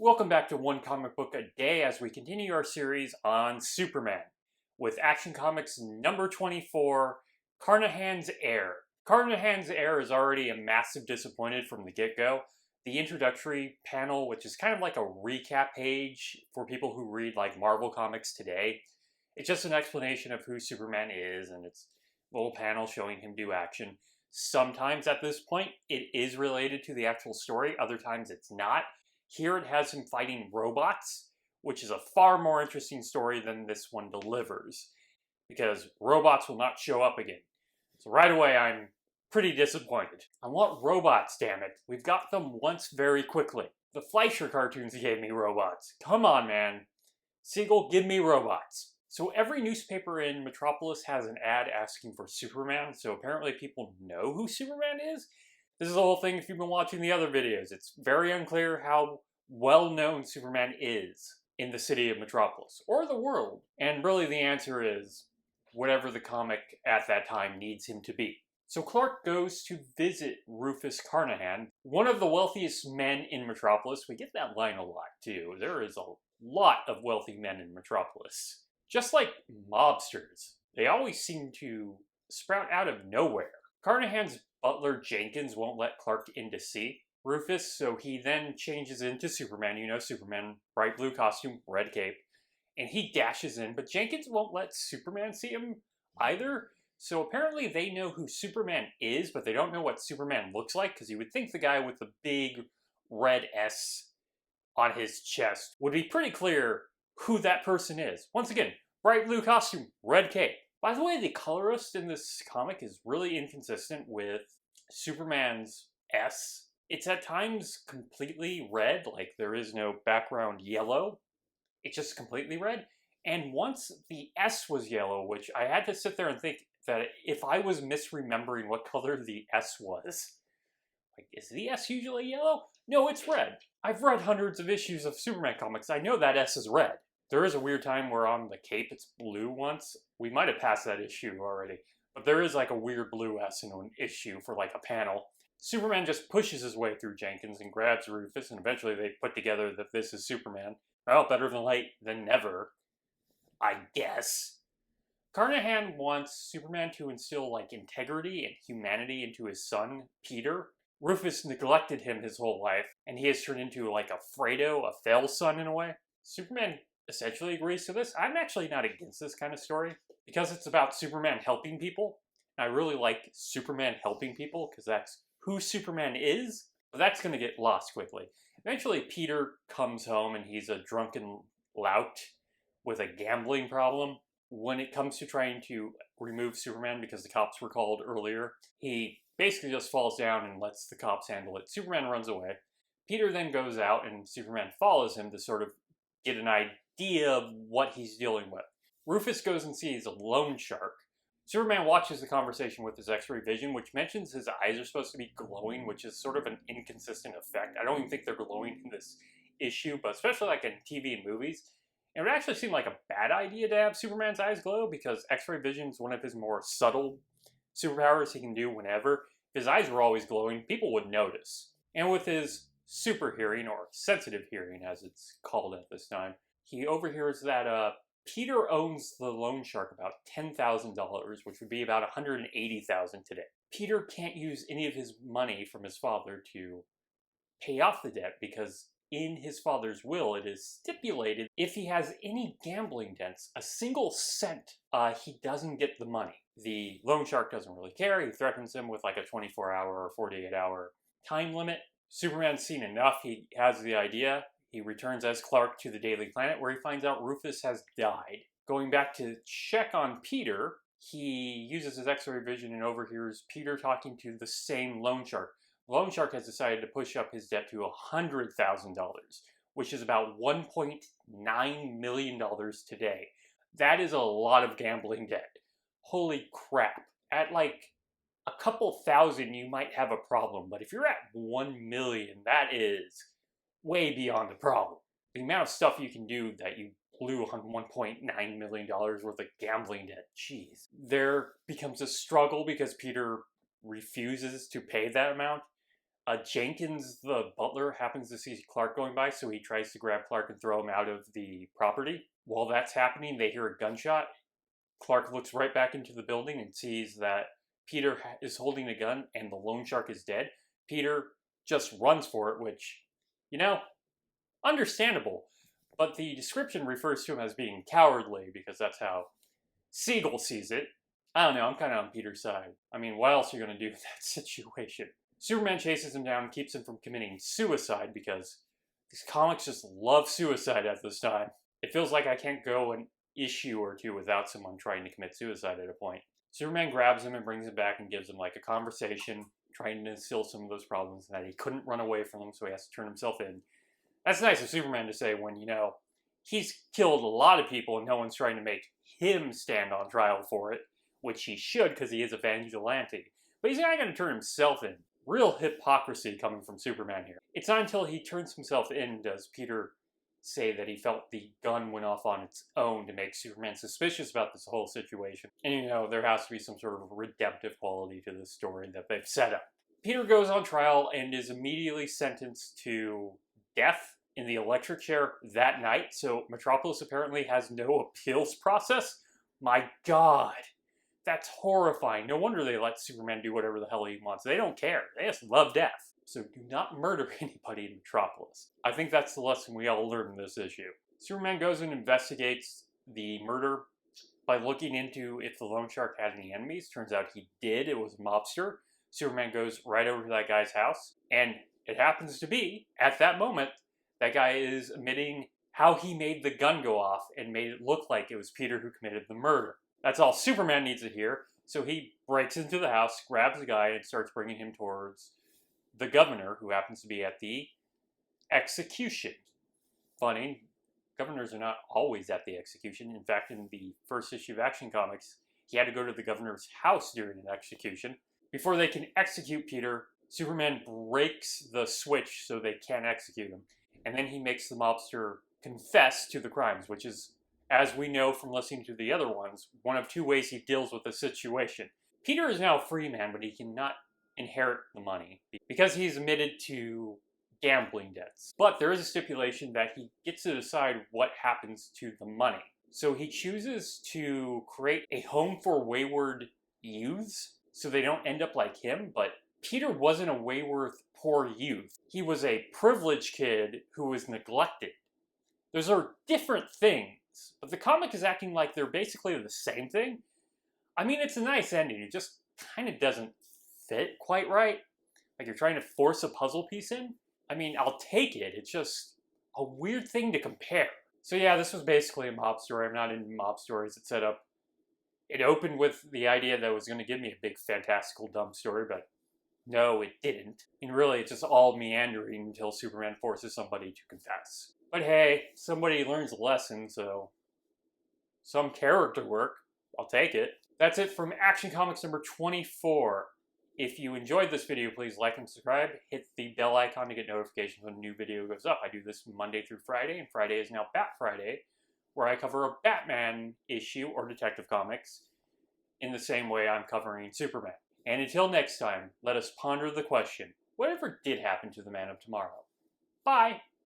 Welcome back to One Comic Book a Day as we continue our series on Superman with Action Comics number 24, Carnahan's Heir. Carnahan's Heir is already a massive disappointment from the get-go. The introductory panel, which is kind of like a recap page for people who read like Marvel comics today, it's just an explanation of who Superman is, and it's a little panel showing him do action. Sometimes at this point it is related to the actual story, other times it's not. Here it has him fighting robots, which is a far more interesting story than this one delivers, because robots will not show up again. So right away I'm pretty disappointed. I want robots, damn it. We've got them once very quickly. The Fleischer cartoons gave me robots. Come on, man. Siegel, give me robots. So every newspaper in Metropolis has an ad asking for Superman, so apparently people know who Superman is. This is the whole thing if you've been watching the other videos. It's very unclear how well-known Superman is in the city of Metropolis, or the world. And really the answer is whatever the comic at that time needs him to be. So Clark goes to visit Rufus Carnahan, one of the wealthiest men in Metropolis. We get that line a lot too. There is a lot of wealthy men in Metropolis. Just like mobsters, they always seem to sprout out of nowhere. Carnahan's butler Jenkins won't let Clark in to see Rufus, so he then changes into Superman. You know, Superman, bright blue costume, red cape, and he dashes in, but Jenkins won't let Superman see him either. So apparently they know who Superman is, but they don't know what Superman looks like, because you would think the guy with the big red S on his chest would be pretty clear who that person is. Once again, bright blue costume, red cape. By the way, the colorist in this comic is really inconsistent with Superman's S. It's at times completely red, like there is no background yellow. It's just completely red. And once the S was yellow, which I had to sit there and think that if I was misremembering what color the S was, like, is the S usually yellow? No, it's red. I've read hundreds of issues of Superman comics. I know that S is red. There is a weird time where on the cape it's blue once. We might have passed that issue already. But there is like a weird blue S in an issue for like a panel. Superman just pushes his way through Jenkins and grabs Rufus, and eventually they put together that this is Superman. Well, better than late than never, I guess. Carnahan wants Superman to instill like integrity and humanity into his son, Peter. Rufus neglected him his whole life, and he has turned into like a Fredo, a fail son in a way. Superman essentially agrees to this. I'm actually not against this kind of story, because it's about Superman helping people. I really like Superman helping people, because that's who Superman is, but that's going to get lost quickly. Eventually, Peter comes home, and he's a drunken lout with a gambling problem. When it comes to trying to remove Superman, because the cops were called earlier, he basically just falls down and lets the cops handle it. Superman runs away. Peter then goes out, and Superman follows him to sort of get an idea of what he's dealing with. Rufus goes and sees a loan shark. Superman watches the conversation with his X-ray vision, which mentions his eyes are supposed to be glowing, which is sort of an inconsistent effect. I don't even think they're glowing in this issue, but especially like in TV and movies, it would actually seem like a bad idea to have Superman's eyes glow, because X-ray vision is one of his more subtle superpowers he can do whenever. If his eyes were always glowing, people would notice. And with his super hearing, or sensitive hearing as it's called at this time, he overhears that Peter owes the loan shark about $10,000, which would be about $180,000 today. Peter can't use any of his money from his father to pay off the debt, because in his father's will it is stipulated if he has any gambling debts, a single cent, he doesn't get the money. The loan shark doesn't really care. He threatens him with like a 24-hour or 48-hour time limit. Superman's seen enough. He has the idea. He returns as Clark to the Daily Planet, where he finds out Rufus has died. Going back to check on Peter, he uses his X-ray vision and overhears Peter talking to the same loan shark. The loan shark has decided to push up his debt to $100,000, which is about $1.9 million today. That is a lot of gambling debt. Holy crap. At like a couple thousand, you might have a problem, but if you're at 1 million, that is way beyond the problem. The amount of stuff you can do that you blew on $1.9 million worth of gambling debt, jeez. There becomes a struggle because Peter refuses to pay that amount. Jenkins, the butler, happens to see Clark going by, so he tries to grab Clark and throw him out of the property. While that's happening, they hear a gunshot. Clark looks right back into the building and sees that Peter is holding a gun and the loan shark is dead. Peter just runs for it, which, you know, understandable. But the description refers to him as being cowardly because that's how Siegel sees it. I don't know, I'm kind of on Peter's side. I mean, what else are you going to do in that situation? Superman chases him down and keeps him from committing suicide because these comics just love suicide at this time. It feels like I can't go an issue or two without someone trying to commit suicide at a point. Superman grabs him and brings him back and gives him like a conversation, trying to instill some of those problems and that he couldn't run away from them, so he has to turn himself in. That's nice of Superman to say when, you know, he's killed a lot of people and no one's trying to make him stand on trial for it, which he should because he is a vigilante. But he's not going to turn himself in. Real hypocrisy coming from Superman here. It's not until he turns himself in does Peter say that he felt the gun went off on its own to make Superman suspicious about this whole situation. And you know, there has to be some sort of redemptive quality to this story that they've set up. Peter goes on trial and is immediately sentenced to death in the electric chair that night, so Metropolis apparently has no appeals process. My God, that's horrifying. No wonder they let Superman do whatever the hell he wants. They don't care. They just love death. So do not murder anybody in Metropolis. I think that's the lesson we all learn in this issue. Superman goes and investigates the murder by looking into if the loan shark had any enemies. Turns out he did. It was a mobster. Superman goes right over to that guy's house, and it happens to be, at that moment, that guy is admitting how he made the gun go off and made it look like it was Peter who committed the murder. That's all Superman needs to hear, so he breaks into the house, grabs the guy, and starts bringing him towards the governor, who happens to be at the execution. Funny, governors are not always at the execution. In fact, in the first issue of Action Comics, he had to go to the governor's house during an execution. Before they can execute Peter, Superman breaks the switch so they can't execute him. And then he makes the mobster confess to the crimes, which is, as we know from listening to the other ones, one of two ways he deals with the situation. Peter is now a free man, but he cannot inherit the money because he's admitted to gambling debts. But there is a stipulation that he gets to decide what happens to the money. So he chooses to create a home for wayward youths so they don't end up like him, but Peter wasn't a wayward poor youth. He was a privileged kid who was neglected. Those are different things, but the comic is acting like they're basically the same thing. I mean, it's a nice ending. It just kind of doesn't fit quite right. Like you're trying to force a puzzle piece in. I mean, I'll take it. It's just a weird thing to compare. So yeah, this was basically a mob story. I'm not into mob stories. It set up. It opened with the idea that it was going to give me a big, fantastical, dumb story, but no, it didn't. And really, it's just all meandering until Superman forces somebody to confess. But hey, somebody learns a lesson, so some character work. I'll take it. That's it from Action Comics number 24. If you enjoyed this video, please like and subscribe. Hit the bell icon to get notifications when a new video goes up. I do this Monday through Friday, and Friday is now Bat Friday, where I cover a Batman issue or Detective Comics in the same way I'm covering Superman. And until next time, let us ponder the question, whatever did happen to the Man of Tomorrow? Bye!